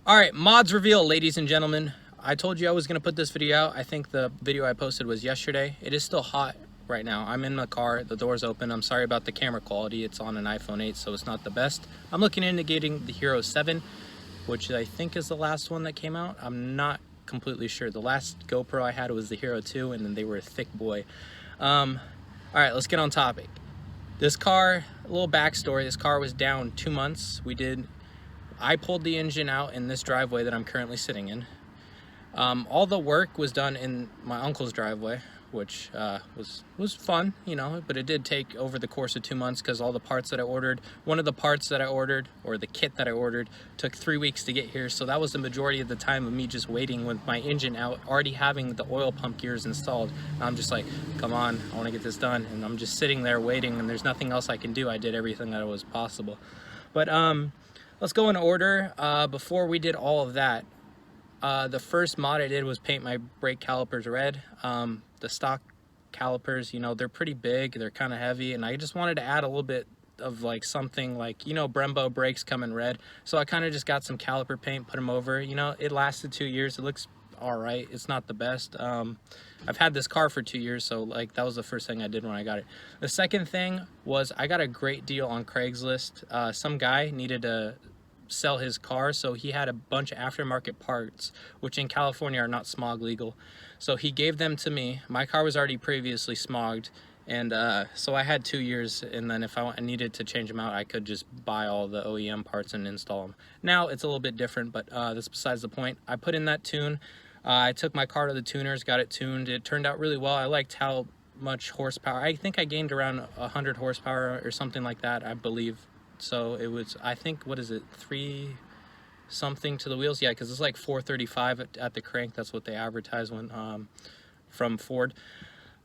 All right, mods reveal, ladies and gentlemen. I told you I was going to put this video out. I think the video I posted was yesterday. It is still hot right now. I'm in the car, the door's open. I'm sorry about the camera quality. It's on an iPhone 8, so it's not the best. I'm looking into getting the Hero 7, which I think is the last one that came out. I'm not completely sure. The last GoPro I had was the Hero 2, and then they were a thick boy. All right, let's get on topic. This car, a little backstory, this car was down 2 months. I pulled the engine out in this driveway that I'm currently sitting in. All the work was done in my uncle's driveway, which was fun, you know, but it did take over the course of 2 months because all the parts that I ordered, one of the parts that I ordered, or the kit that I ordered, took 3 weeks to get here. So that was the majority of the time of me just waiting with my engine out, already having the oil pump gears installed. And I'm just like, come on, I want to get this done. And I'm just sitting there waiting, and there's nothing else I can do. I did everything that was possible. But let's go in order. Before we did all of that, the first mod I did was paint my brake calipers red. The stock calipers, you know, they're pretty big, they're kind of heavy, and I just wanted to add a little bit of like something like, you know, Brembo brakes come in red. So I kind of just got some caliper paint, put them over. You know, it lasted 2 years. It looks all right. It's not the best. I've had this car for 2 years, so like that was the first thing I did when I got it. The second thing was I got a great deal on Craigslist. Some guy needed to sell his car, so he had a bunch of aftermarket parts, which in California are not smog legal. So he gave them to me. My car was already previously smogged, and so I had 2 years, and then if I needed to change them out, I could just buy all the OEM parts and install them. Now it's a little bit different, but that's besides the point. I put in that tune. I took my car to the tuners, got it tuned. It turned out really well. I liked how much horsepower. I think I gained around 100 horsepower or something like that, I believe. So it was, I think, what is it, 3 something to the wheels? Yeah, because it's like 435 at the crank. That's what they advertise when from Ford.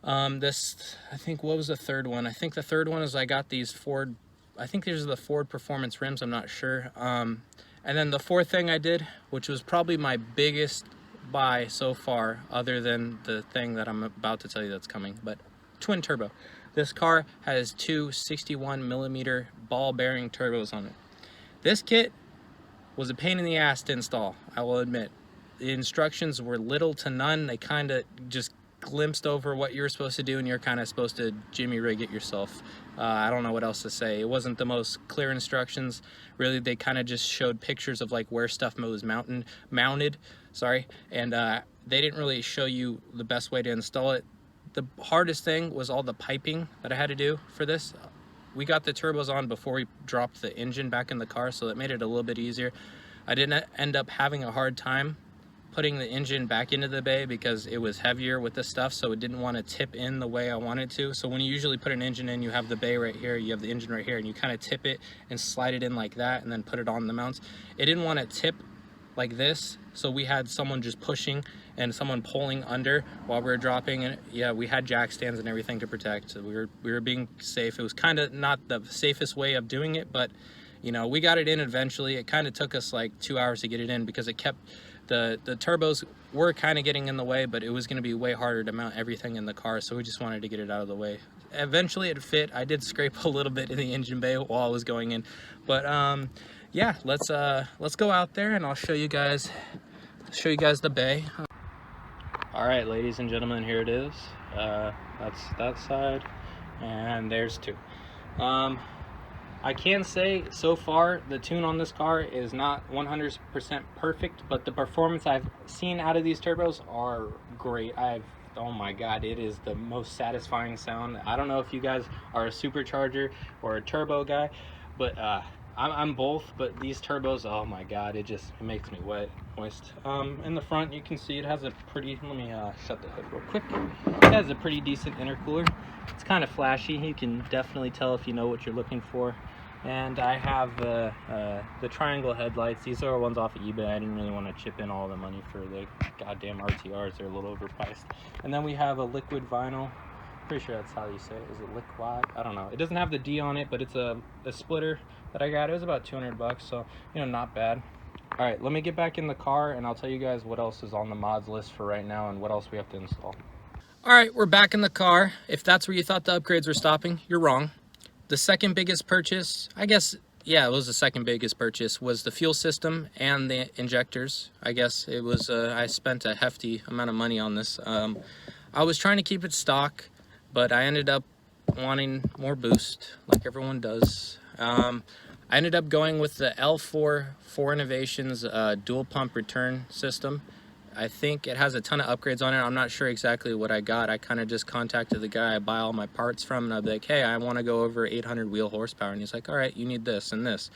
This, I think, what was the third one? I think the third one is I got these Ford, I think these are the Ford Performance rims, I'm not sure. And then the fourth thing I did, which was probably my biggest buy so far, other than the thing that I'm about to tell you that's coming, but twin turbo. This car has two 61mm ball bearing turbos on it. This kit was a pain in the ass to install, I will admit. The instructions were little to none. They kind of just glimpsed over what you're supposed to do, and you're kind of supposed to jimmy rig it yourself. I don't know what else to say. It wasn't the most clear instructions. Really, they kind of just showed pictures of like where stuff was mounted, sorry, and they didn't really show you the best way to install it. The hardest thing was all the piping that I had to do for this. We got the turbos on before we dropped the engine back in the car, so that made it a little bit easier. I didn't end up having a hard time putting the engine back into the bay because it was heavier with this stuff, so it didn't want to tip in the way I wanted to. So when you usually put an engine in, you have the bay right here, you have the engine right here, and you kind of tip it and slide it in like that and then put it on the mounts. It didn't want to tip like this, so we had someone just pushing and someone pulling under while we were dropping. And yeah, we had jack stands and everything to protect, so we were being safe. It was kind of not the safest way of doing it, but you know, we got it in eventually. It kind of took us like 2 hours to get it in because it kept the turbos were kind of getting in the way, but it was going to be way harder to mount everything in the car, so we just wanted to get it out of the way. Eventually it fit. I did scrape a little bit in the engine bay while I was going in, but yeah, let's go out there and I'll show you guys the bay. All right, ladies and gentlemen, here it is. That's that side, and there's two. I can say so far the tune on this car is not 100% perfect, but the performance I've seen out of these turbos are great. Oh my god, it is the most satisfying sound. I don't know if you guys are a supercharger or a turbo guy, but I'm both, but these turbos, oh my god, it makes me moist. In the front, you can see it has a pretty, let me shut the hood real quick. It has a pretty decent intercooler. It's kind of flashy. You can definitely tell if you know what you're looking for. And I have the triangle headlights. These are ones off of eBay. I didn't really want to chip in all the money for the goddamn RTRs. They're a little overpriced. And then we have a liquid vinyl. Pretty sure that's how you say it. Is it liquid? I don't know. It doesn't have the D on it, but it's a splitter that I got. It was about 200 bucks, so you know, not bad. All right, let me get back in the car and I'll tell you guys what else is on the mods list for right now and what else we have to install. All right, we're back in the car. If that's where you thought the upgrades were stopping, you're wrong. The second biggest purchase, I guess yeah, it was the second biggest purchase, was the fuel system and the injectors. I guess it was, I spent a hefty amount of money on this. I was trying to keep it stock, but I ended up wanting more boost, like everyone does. I ended up going with the L4 Innovations dual pump return system. I think it has a ton of upgrades on it. I'm not sure exactly what I got. I kind of just contacted the guy I buy all my parts from, and I'd be like, hey, I want to go over 800 wheel horsepower. And he's like, all right, you need this and this.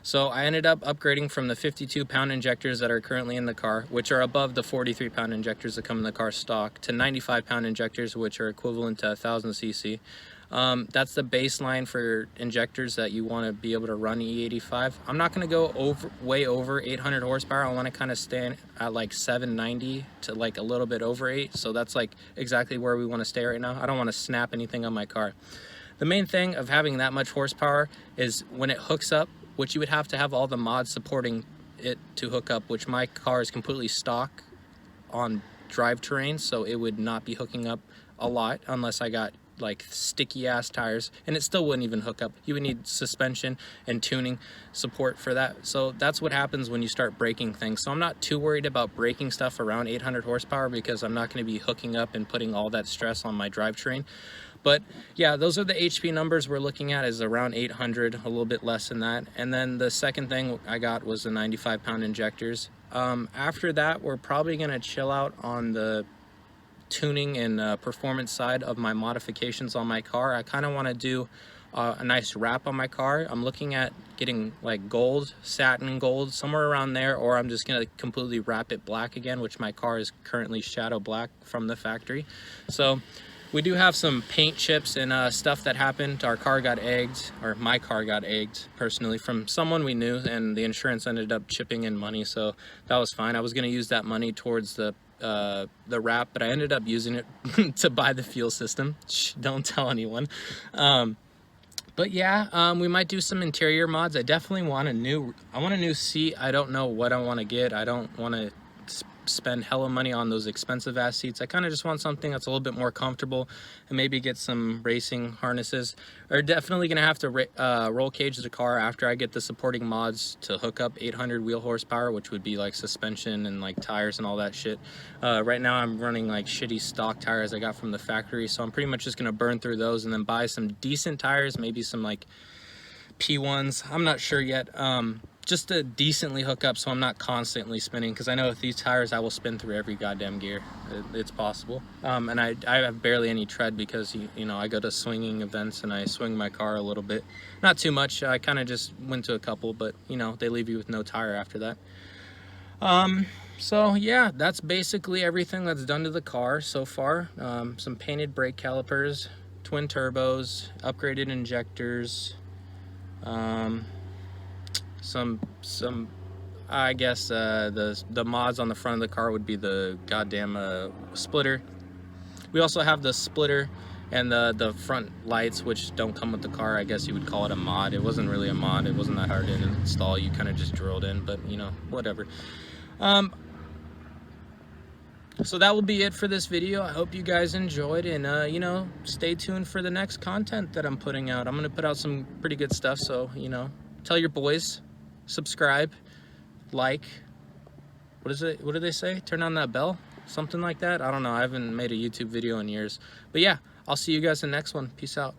So I ended up upgrading from the 52-pound injectors that are currently in the car, which are above the 43-pound injectors that come in the car stock, to 95-pound injectors, which are equivalent to 1,000 cc. That's the baseline for injectors that you want to be able to run E85. I'm not going to go way over 800 horsepower. I want to kind of stand at like 790 to like a little bit over 8. So that's like exactly where we want to stay right now. I don't want to snap anything on my car. The main thing of having that much horsepower is when it hooks up, which you would have to have all the mods supporting it to hook up, which my car is completely stock on drive terrain, so it would not be hooking up a lot unless I got like sticky ass tires, and it still wouldn't even hook up. You would need suspension and tuning support for that. So that's what happens when you start braking things. So I'm not too worried about braking stuff around 800 horsepower because I'm not going to be hooking up and putting all that stress on my drivetrain. But yeah, those are the HP numbers we're looking at, is around 800, a little bit less than that. And then the second thing I got was the 95-pound injectors. After that, we're probably going to chill out on the tuning and performance side of my modifications on my car. I kind of want to do a nice wrap on my car. I'm looking at getting like gold, satin gold, somewhere around there, or I'm just gonna completely wrap it black again, which my car is currently shadow black from the factory. So we do have some paint chips and stuff that happened. Our car got egged, or my car got egged personally from someone we knew, and the insurance ended up chipping in money, so that was fine. I was gonna use that money towards the wrap, but I ended up using it to buy the fuel system. Shh, don't tell anyone. But yeah, we might do some interior mods. I definitely want a new seat. I don't know what I want to get. I don't want to spend hella money on those expensive ass seats. I kind of just want something that's a little bit more comfortable, and maybe get some racing harnesses. Or definitely gonna have to roll cage the car after I get the supporting mods to hook up 800 wheel horsepower, which would be like suspension and like tires and all that shit. Right now I'm running like shitty stock tires I got from the factory, so I'm pretty much just gonna burn through those and then buy some decent tires, maybe some like P1s. I'm not sure yet. Just to decently hook up so I'm not constantly spinning, because I know with these tires I will spin through every goddamn gear. It's possible. And I have barely any tread because you know, I go to swinging events and I swing my car a little bit. Not too much. I kind of just went to a couple, but you know, they leave you with no tire after that. So yeah, that's basically everything that's done to the car so far. Some painted brake calipers, twin turbos, upgraded injectors, some I guess the mods on the front of the car would be the goddamn splitter. We also have the splitter and the front lights, which don't come with the car. I guess you would call it a mod. It wasn't really a mod. It wasn't that hard to install. You kind of just drilled in, but you know, whatever. So that will be it for this video. I hope you guys enjoyed, and you know, stay tuned for the next content that I'm putting out. I'm gonna put out some pretty good stuff, so you know, tell your boys, subscribe, like, what is it? What do they say? Turn on that bell? Something like that? I don't know. I haven't made a YouTube video in years. But yeah, I'll see you guys in the next one. Peace out.